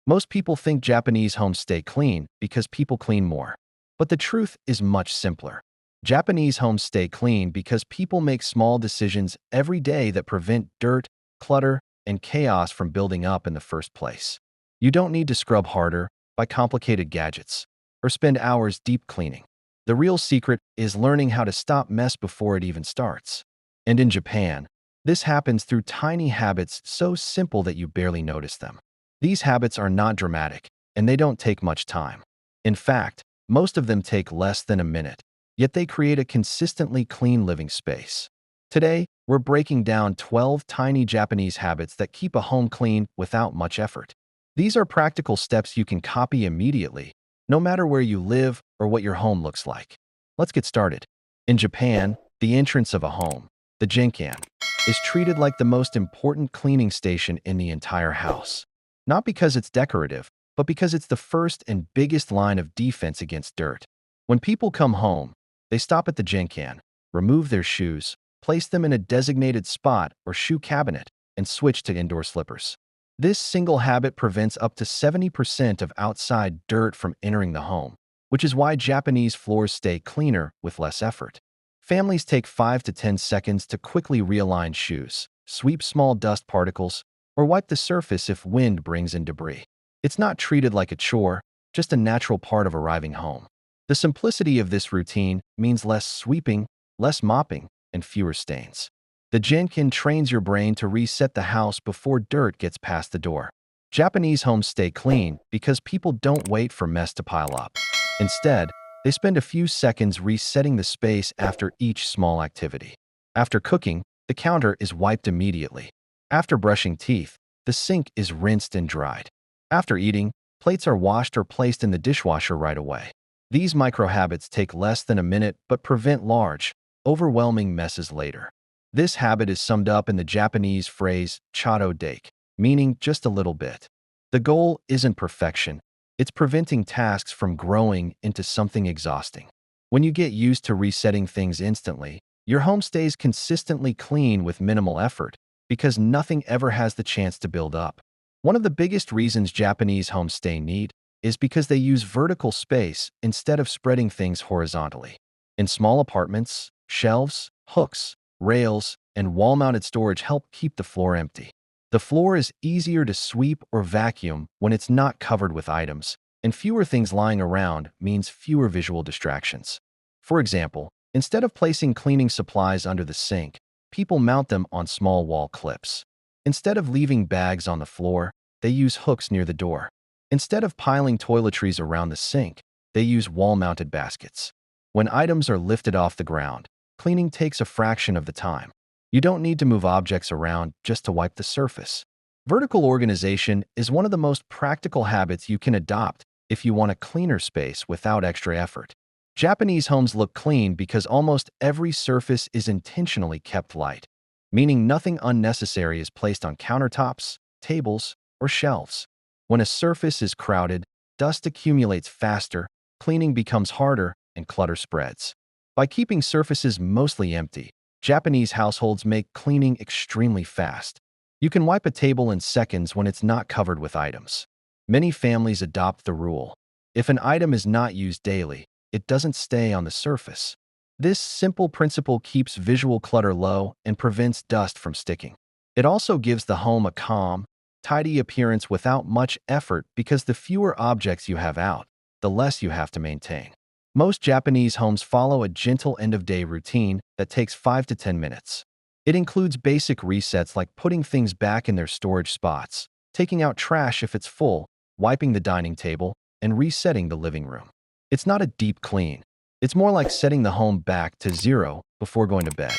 Most people think Japanese homes stay clean because people clean more. But the truth is much simpler. Japanese homes stay clean because people make small decisions every day that prevent dirt, clutter, and chaos from building up in the first place. You don't need to scrub harder, buy complicated gadgets, or spend hours deep cleaning. The real secret is learning how to stop mess before it even starts. And in Japan, this happens through tiny habits so simple that you barely notice them. These habits are not dramatic, and they don't take much time. In fact, most of them take less than a minute, yet they create a consistently clean living space. Today, we're breaking down 12 tiny Japanese habits that keep a home clean without much effort. These are practical steps you can copy immediately, no matter where you live or what your home looks like. Let's get started. In Japan, the entrance of a home, the genkan, is treated like the most important cleaning station in the entire house. Not because it's decorative, but because it's the first and biggest line of defense against dirt. When people come home, they stop at the genkan, remove their shoes, place them in a designated spot or shoe cabinet, and switch to indoor slippers. This single habit prevents up to 70% of outside dirt from entering the home, which is why Japanese floors stay cleaner with less effort. Families take 5 to 10 seconds to quickly realign shoes, sweep small dust particles, or wipe the surface if wind brings in debris. It's not treated like a chore, just a natural part of arriving home. The simplicity of this routine means less sweeping, less mopping, and fewer stains. The genkan trains your brain to reset the house before dirt gets past the door. Japanese homes stay clean because people don't wait for mess to pile up. Instead, they spend a few seconds resetting the space after each small activity. After cooking, the counter is wiped immediately. After brushing teeth, the sink is rinsed and dried. After eating, plates are washed or placed in the dishwasher right away. These micro-habits take less than a minute but prevent large, overwhelming messes later. This habit is summed up in the Japanese phrase "chotto dake," meaning just a little bit. The goal isn't perfection, it's preventing tasks from growing into something exhausting. When you get used to resetting things instantly, your home stays consistently clean with minimal effort because nothing ever has the chance to build up. One of the biggest reasons Japanese homes stay neat is because they use vertical space instead of spreading things horizontally. In small apartments, shelves, hooks, rails, and wall-mounted storage help keep the floor empty. The floor is easier to sweep or vacuum when it's not covered with items, and fewer things lying around means fewer visual distractions. For example, instead of placing cleaning supplies under the sink, people mount them on small wall clips. Instead of leaving bags on the floor, they use hooks near the door. Instead of piling toiletries around the sink, they use wall-mounted baskets. When items are lifted off the ground, cleaning takes a fraction of the time. You don't need to move objects around just to wipe the surface. Vertical organization is one of the most practical habits you can adopt if you want a cleaner space without extra effort. Japanese homes look clean because almost every surface is intentionally kept light, meaning nothing unnecessary is placed on countertops, tables, or shelves. When a surface is crowded, dust accumulates faster, cleaning becomes harder, and clutter spreads. By keeping surfaces mostly empty, Japanese households make cleaning extremely fast. You can wipe a table in seconds when it's not covered with items. Many families adopt the rule: if an item is not used daily, it doesn't stay on the surface. This simple principle keeps visual clutter low and prevents dust from sticking. It also gives the home a calm, tidy appearance without much effort because the fewer objects you have out, the less you have to maintain. Most Japanese homes follow a gentle end-of-day routine that takes 5 to 10 minutes. It includes basic resets like putting things back in their storage spots, taking out trash if it's full, wiping the dining table, and resetting the living room. It's not a deep clean. It's more like setting the home back to zero before going to bed.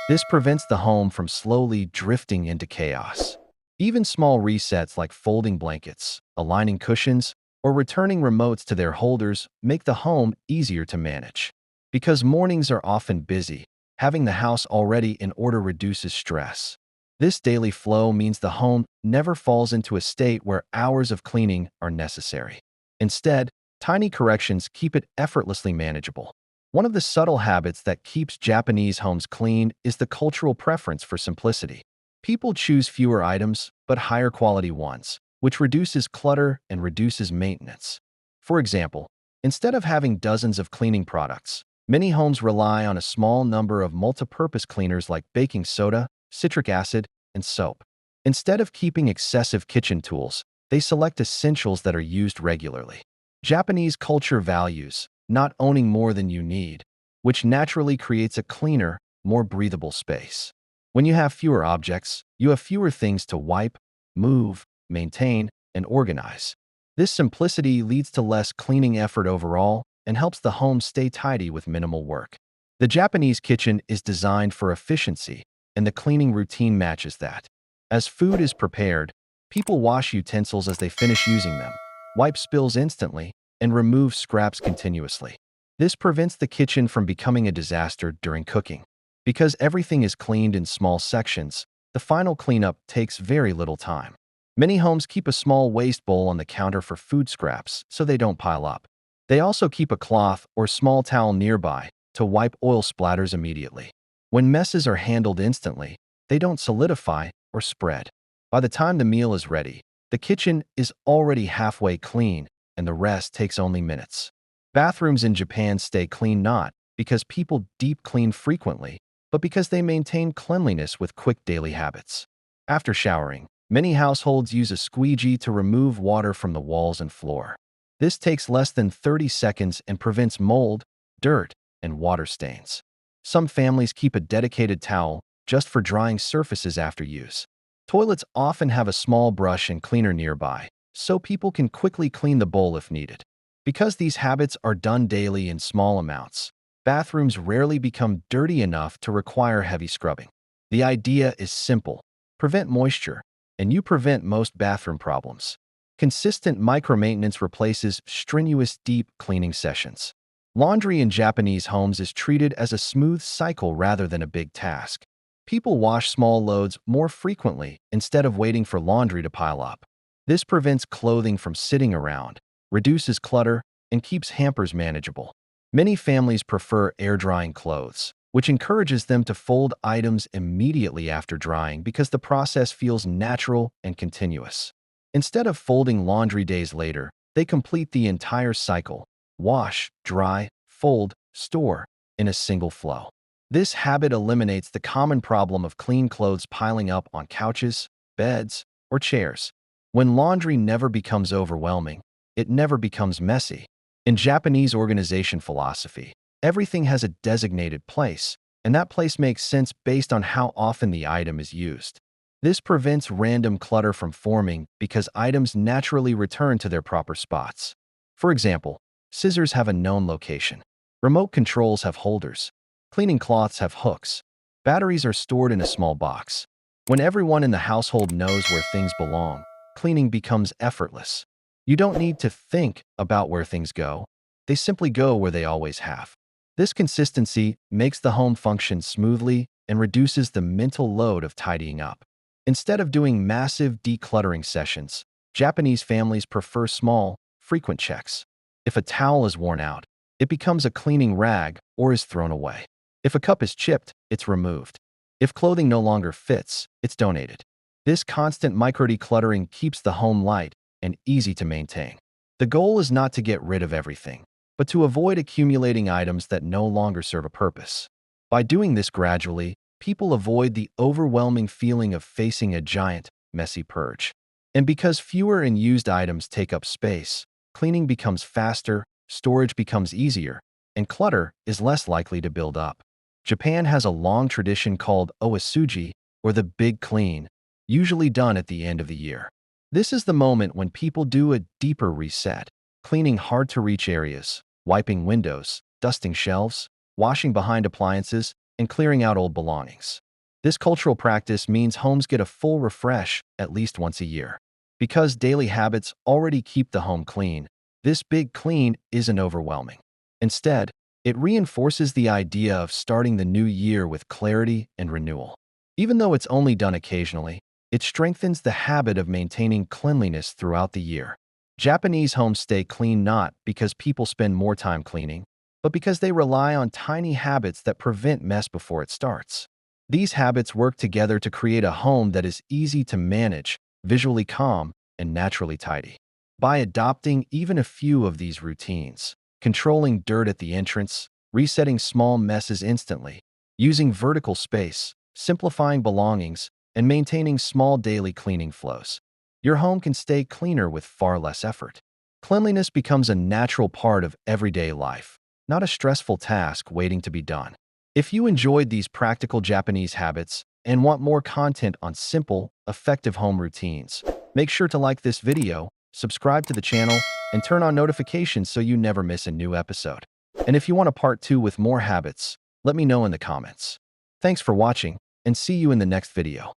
This prevents the home from slowly drifting into chaos. Even small resets like folding blankets, aligning cushions, or returning remotes to their holders make the home easier to manage. Because mornings are often busy, having the house already in order reduces stress. This daily flow means the home never falls into a state where hours of cleaning are necessary. Instead, tiny corrections keep it effortlessly manageable. One of the subtle habits that keeps Japanese homes clean is the cultural preference for simplicity. People choose fewer items, but higher quality ones, which reduces clutter and reduces maintenance. For example, instead of having dozens of cleaning products, many homes rely on a small number of multi-purpose cleaners like baking soda, citric acid, and soap. Instead of keeping excessive kitchen tools, they select essentials that are used regularly. Japanese culture values not owning more than you need, which naturally creates a cleaner, more breathable space. When you have fewer objects, you have fewer things to wipe, move, maintain, and organize. This simplicity leads to less cleaning effort overall and helps the home stay tidy with minimal work. The Japanese kitchen is designed for efficiency, and the cleaning routine matches that. As food is prepared, people wash utensils as they finish using them, wipe spills instantly, and remove scraps continuously. This prevents the kitchen from becoming a disaster during cooking. Because everything is cleaned in small sections, the final cleanup takes very little time. Many homes keep a small waste bowl on the counter for food scraps so they don't pile up. They also keep a cloth or small towel nearby to wipe oil splatters immediately. When messes are handled instantly, they don't solidify or spread. By the time the meal is ready, the kitchen is already halfway clean and the rest takes only minutes. Bathrooms in Japan stay clean not because people deep clean frequently, but because they maintain cleanliness with quick daily habits. After showering, many households use a squeegee to remove water from the walls and floor. This takes less than 30 seconds and prevents mold, dirt, and water stains. Some families keep a dedicated towel just for drying surfaces after use. Toilets often have a small brush and cleaner nearby, so people can quickly clean the bowl if needed. Because these habits are done daily in small amounts, bathrooms rarely become dirty enough to require heavy scrubbing. The idea is simple: prevent moisture, and you prevent most bathroom problems. Consistent micro-maintenance replaces strenuous deep cleaning sessions. Laundry in Japanese homes is treated as a smooth cycle rather than a big task. People wash small loads more frequently instead of waiting for laundry to pile up. This prevents clothing from sitting around, reduces clutter, and keeps hampers manageable. Many families prefer air-drying clothes, which encourages them to fold items immediately after drying because the process feels natural and continuous. Instead of folding laundry days later, they complete the entire cycle: wash, dry, fold, store, in a single flow. This habit eliminates the common problem of clean clothes piling up on couches, beds, or chairs. When laundry never becomes overwhelming, it never becomes messy. In Japanese organization philosophy, everything has a designated place, and that place makes sense based on how often the item is used. This prevents random clutter from forming because items naturally return to their proper spots. For example, scissors have a known location. Remote controls have holders. Cleaning cloths have hooks. Batteries are stored in a small box. When everyone in the household knows where things belong, cleaning becomes effortless. You don't need to think about where things go. They simply go where they always have. This consistency makes the home function smoothly and reduces the mental load of tidying up. Instead of doing massive decluttering sessions, Japanese families prefer small, frequent checks. If a towel is worn out, it becomes a cleaning rag or is thrown away. If a cup is chipped, it's removed. If clothing no longer fits, it's donated. This constant micro-decluttering keeps the home light and easy to maintain. The goal is not to get rid of everything, but to avoid accumulating items that no longer serve a purpose. By doing this gradually, people avoid the overwhelming feeling of facing a giant, messy purge. And because fewer and used items take up space, cleaning becomes faster, storage becomes easier, and clutter is less likely to build up. Japan has a long tradition called oasuji, or the big clean, usually done at the end of the year. This is the moment when people do a deeper reset, cleaning hard-to-reach areas, wiping windows, dusting shelves, washing behind appliances, and clearing out old belongings. This cultural practice means homes get a full refresh at least once a year. Because daily habits already keep the home clean, this big clean isn't overwhelming. Instead, it reinforces the idea of starting the new year with clarity and renewal. Even though it's only done occasionally, it strengthens the habit of maintaining cleanliness throughout the year. Japanese homes stay clean not because people spend more time cleaning, but because they rely on tiny habits that prevent mess before it starts. These habits work together to create a home that is easy to manage, visually calm, and naturally tidy. By adopting even a few of these routines, controlling dirt at the entrance, resetting small messes instantly, using vertical space, simplifying belongings, and maintaining small daily cleaning flows, your home can stay cleaner with far less effort. Cleanliness becomes a natural part of everyday life, not a stressful task waiting to be done. If you enjoyed these practical Japanese habits and want more content on simple, effective home routines, make sure to like this video, subscribe to the channel, and turn on notifications so you never miss a new episode. And if you want a part 2 with more habits, let me know in the comments. Thanks for watching, and see you in the next video.